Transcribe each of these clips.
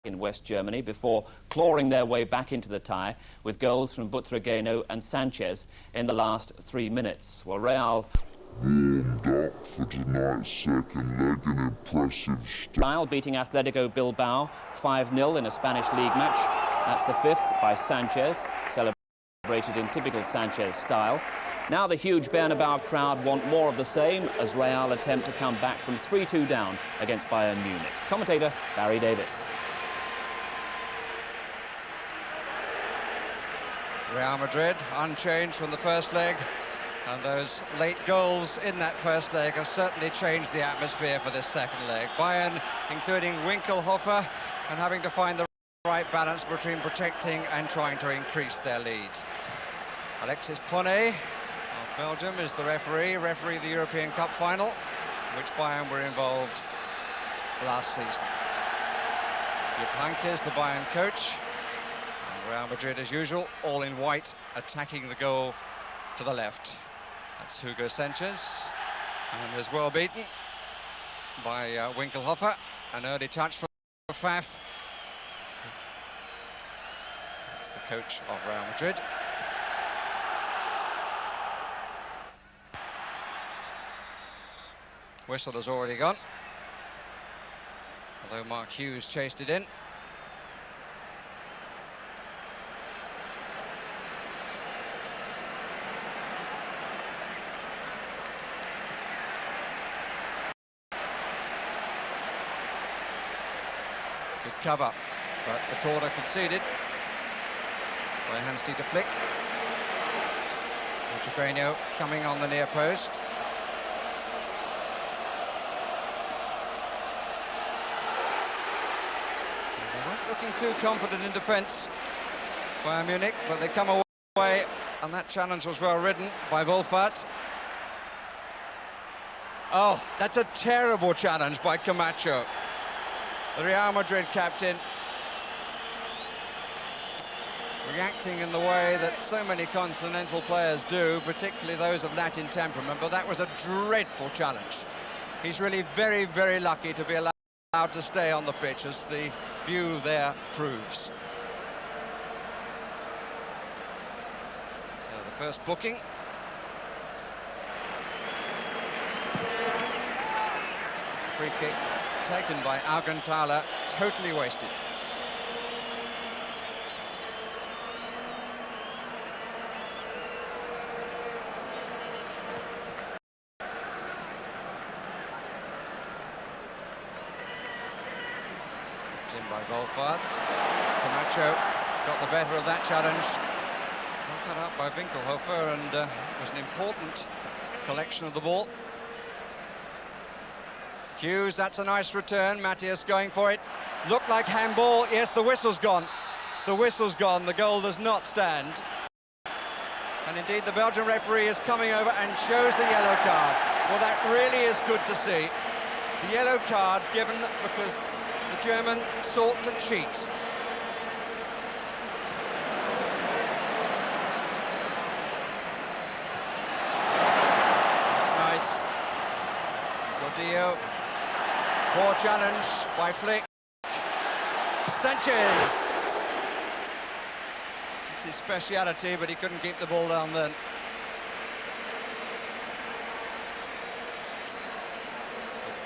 in West Germany before clawing their way back into the tie with goals from Butragueño and Sanchez in the last 3 minutes. Well, Real warmed up for tonight's second leg, an impressive style, beating Atletico Bilbao 5-0 in a Spanish league match. That's the fifth by Sanchez, celebrated in typical Sanchez style. Now the huge Bernabeu crowd want more of the same as Real attempt to come back from 3-2 down against Bayern Munich. Commentator Barry Davis. Real Madrid unchanged from the first leg, and those late goals in that first leg have certainly changed the atmosphere for this second leg. Bayern, including Winkelhofer, and having to find the right balance between protecting and trying to increase their lead. Alexis Ponet of Belgium is the referee the European Cup final, in which Bayern were involved last season. Jupp Heynckes is the Bayern coach. Real Madrid, as usual, all in white, attacking the goal to the left. That's Hugo Sanchez, and is well beaten by Winkelhofer. An early touch for Faf. That's the coach of Real Madrid. Whistle has already gone, although Mark Hughes chased it in. Good cover, but the corner conceded by Hans-Dieter Flick. Butragueño coming on the near post. They weren't looking too confident in defence, Bayern Munich, but they come away, and that challenge was well ridden by Wolfart. Oh, that's a terrible challenge by Camacho. The Real Madrid captain reacting in the way that so many continental players do, particularly those of Latin temperament, but that was a dreadful challenge. He's really very, very lucky to be allowed to stay on the pitch, as the view there proves. So the first booking. Free kick taken by Alcantara, totally wasted. In by Wolfart. Camacho got the better of that challenge. Got cut up by Winkelhofer, and it was an important collection of the ball. Hughes, that's a nice return. Matthias going for it. Looked like handball. Yes, the whistle's gone. The whistle's gone. The goal does not stand. And indeed, the Belgian referee is coming over and shows the yellow card. Well, that really is good to see. The yellow card given because the German sought to cheat. That's nice. Gordillo. Poor challenge by Flick. Sanchez! It's his speciality, but he couldn't keep the ball down then.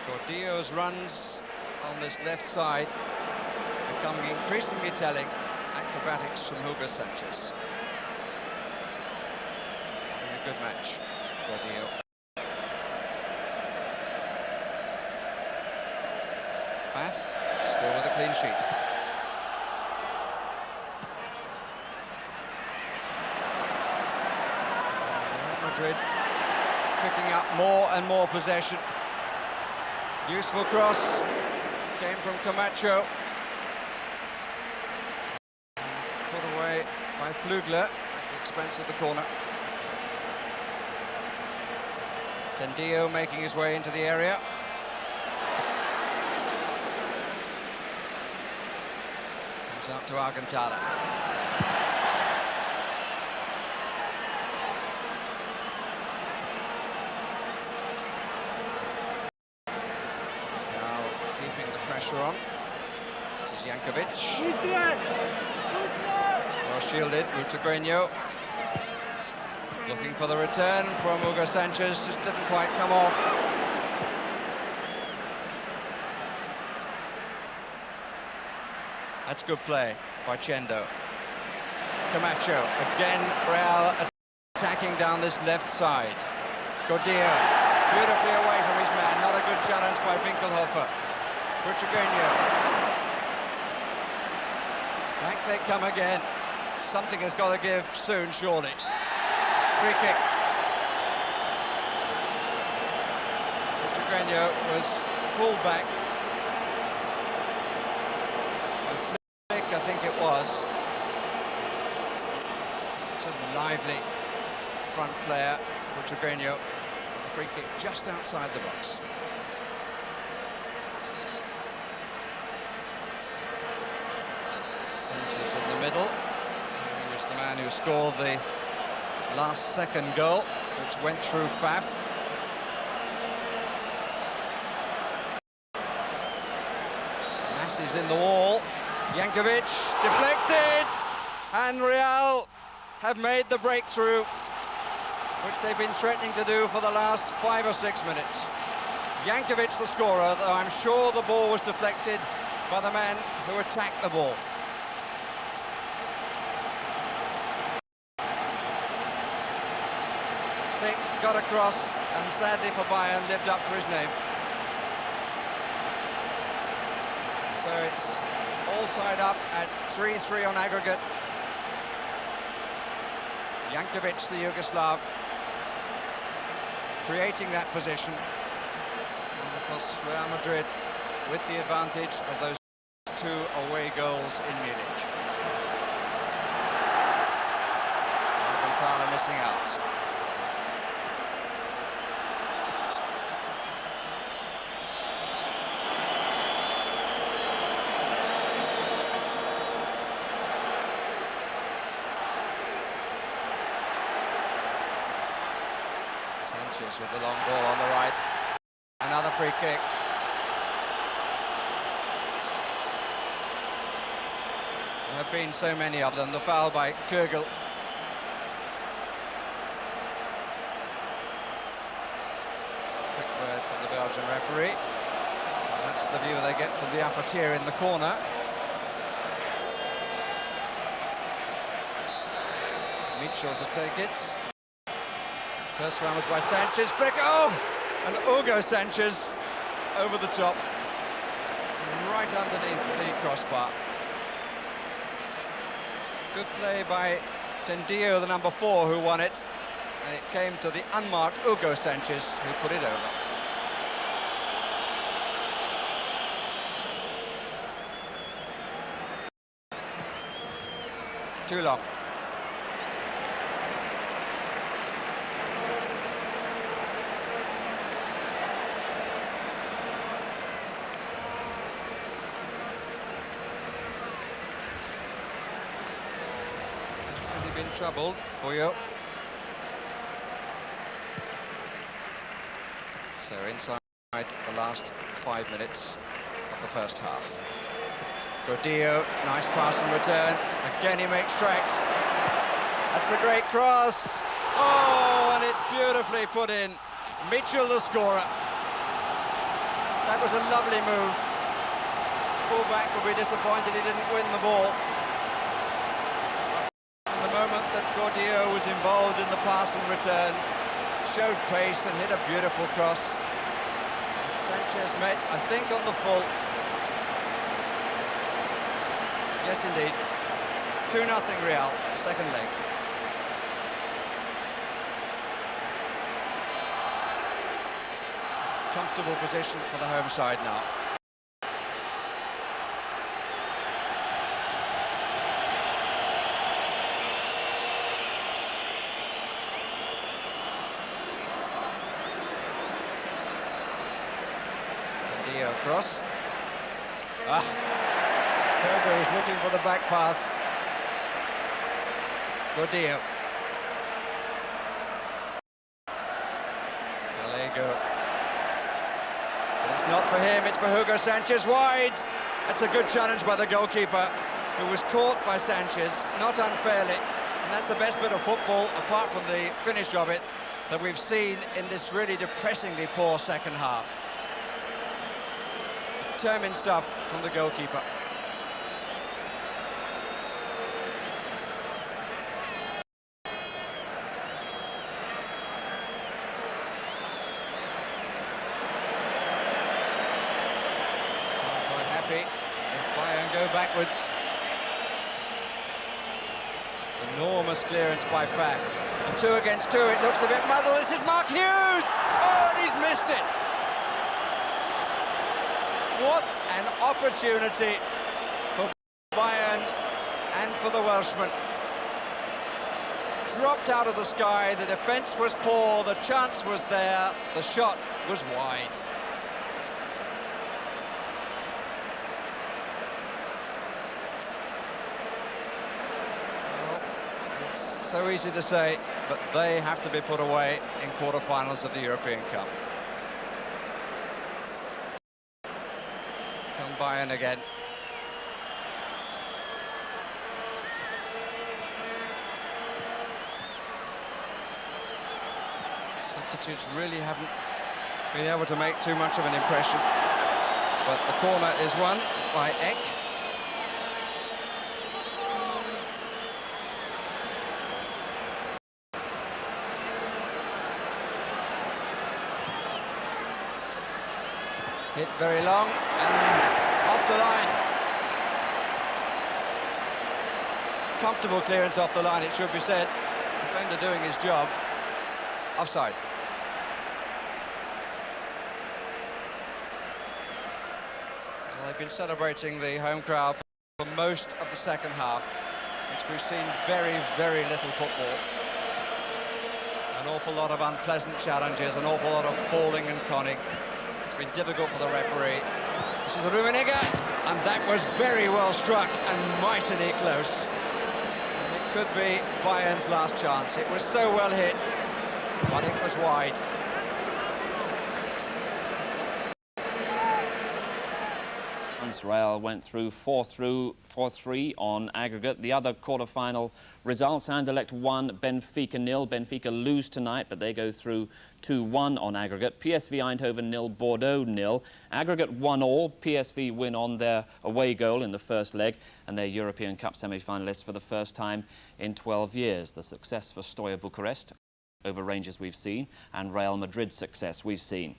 Gordillo's runs on this left side becoming increasingly telling. Acrobatics from Hugo Sanchez. Having a good match, Gordillo. Faf, still with a clean sheet. Real Madrid picking up more and more possession. Useful cross came from Camacho. Put away by Flugler at the expense of the corner. Tendillo making his way into the area. Out to Alcantara. Now keeping the pressure on. This is Jankovic. Well shielded, Buildup. Looking for the return from Hugo Sanchez, just didn't quite come off. That's good play by Chendo. Camacho, again Real attacking down this left side. Gordillo, beautifully away from his man, not a good challenge by Winkelhofer. Buildup. Back they come again. Something has got to give soon, surely. Free kick. Buildup was full back. I think it was. Such a lively front player, Buildup. Free kick just outside the box. Sanchez in the middle. He was the man who scored the last second goal, which went through Faf. Masses in the wall. Jankovic deflected, and Real have made the breakthrough, which they've been threatening to do for the last 5 or 6 minutes. Jankovic the scorer, though I'm sure the ball was deflected by the man who attacked the ball. Thick got across, and sadly for Bayern, lived up to his name. So it's all tied up at 3-3 on aggregate. Jankovic, the Yugoslav, creating that position. And of course, Real Madrid with the advantage of those 2 away goals in Munich. Alcantara missing out. With the long ball on the right. Another free kick. There have been so many of them. The foul by Kugel. Just a quick word from the Belgian referee. And that's the view they get from the upper tier in the corner. Mitchell to take it. First round was by Sanchez, flick, oh! And Hugo Sanchez over the top, right underneath the crossbar. Good play by Tendio, the number 4, who won it. And it came to the unmarked Hugo Sanchez, who put it over. Too long. Been troubled, Boyo. So inside the last 5 minutes of the first half. Gordillo, nice pass and return. Again he makes tracks. That's a great cross. Oh, and it's beautifully put in. Mitchell the scorer. That was a lovely move. Fullback will be disappointed he didn't win the ball. The moment that Gordillo was involved in the pass and return, showed pace and hit a beautiful cross. Sanchez met, I think, on the full. Yes, indeed. 2-0 Real, second leg. Comfortable position for the home side now. Across. Kerber is looking for the back pass. Gordillo. There you go. But it's not for him, it's for Hugo Sanchez wide. That's a good challenge by the goalkeeper, who was caught by Sanchez, not unfairly. And that's the best bit of football, apart from the finish of it, that we've seen in this really depressingly poor second half. Determined stuff from the goalkeeper. Not quite happy if Bayern go backwards. Enormous clearance by Faf. And 2 against 2, it looks a bit muddled. This is Mark Hughes! Oh, and he's missed it! What an opportunity for Bayern and for the Welshman. Dropped out of the sky, the defence was poor, the chance was there, the shot was wide. So easy to say, but they have to be put away in quarter-finals of the European Cup. Come Bayern again. Substitutes really haven't been able to make too much of an impression, but the corner is won by Eck. Hit very long and off the line. Comfortable clearance off the line, it should be said. Defender doing his job. Offside. Well, they've been celebrating the home crowd for most of the second half, which we've seen very, very little football. An awful lot of unpleasant challenges, an awful lot of falling and conning. It's been difficult for the referee. This is Rummenigge, and that was very well struck and mightily close. And it could be Bayern's last chance. It was so well hit, but it was wide. Real went through 4-3 on aggregate. The other quarter-final results: Anderlecht 1, Benfica 0. Benfica lose tonight, but they go through 2-1 on aggregate. PSV Eindhoven 0, Bordeaux 0. Aggregate 1-1. PSV win on their away goal in the first leg, and they're European Cup semi-finalists for the first time in 12 years. The success for Steaua Bucharest over Rangers we've seen, and Real Madrid's success we've seen.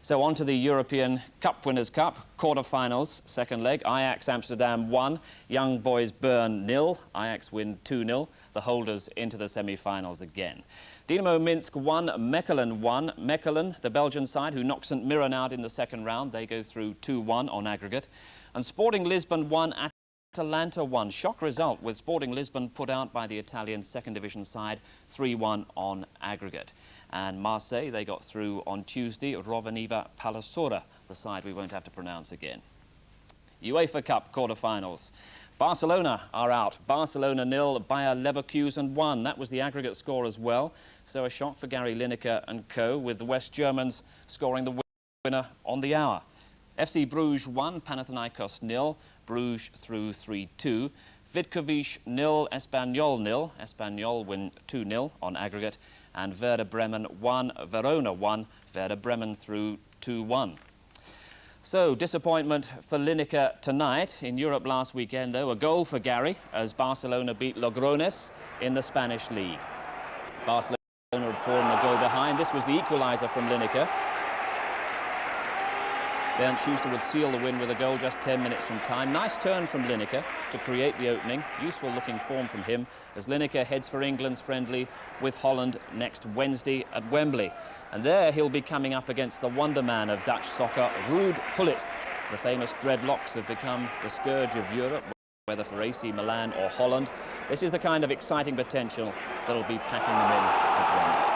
So on to the European Cup Winners' Cup, quarter-finals, second leg. Ajax Amsterdam 1, Young Boys Bern 0. Ajax win 2-0. The holders into the semi-finals again. Dynamo Minsk 1, Mechelen 1. Mechelen, the Belgian side, who knocked St Mirren out in the second round. They go through 2-1 on aggregate. And Sporting Lisbon 1, Atalanta 1. Shock result, with Sporting Lisbon put out by the Italian second division side 3-1 on aggregate. And Marseille, they got through on Tuesday, Rovaniva Palassora, the side we won't have to pronounce again. UEFA Cup quarter-finals. Barcelona are out. Barcelona 0, Bayer Leverkusen 1. That was the aggregate score as well. So a shock for Gary Lineker and co, with the West Germans scoring the winner on the hour. FC Bruges 1, Panathinaikos 0. Bruges through 3-2. Vidkovic 0, Espanyol 0. Espanyol win 2-0 on aggregate. And Werder Bremen 1, Verona 1. Werder Bremen through 2-1. So, disappointment for Lineker tonight. In Europe last weekend, though, a goal for Gary as Barcelona beat Logroñés in the Spanish league. Barcelona had fallen a goal behind. This was the equaliser from Lineker. Bernd Schuster would seal the win with a goal just 10 minutes from time. Nice turn from Lineker to create the opening. Useful looking form from him as Lineker heads for England's friendly with Holland next Wednesday at Wembley. And there he'll be coming up against the wonder man of Dutch soccer, Ruud Gullit. The famous dreadlocks have become the scourge of Europe, whether for AC Milan or Holland. This is the kind of exciting potential that'll be packing them in at Wembley.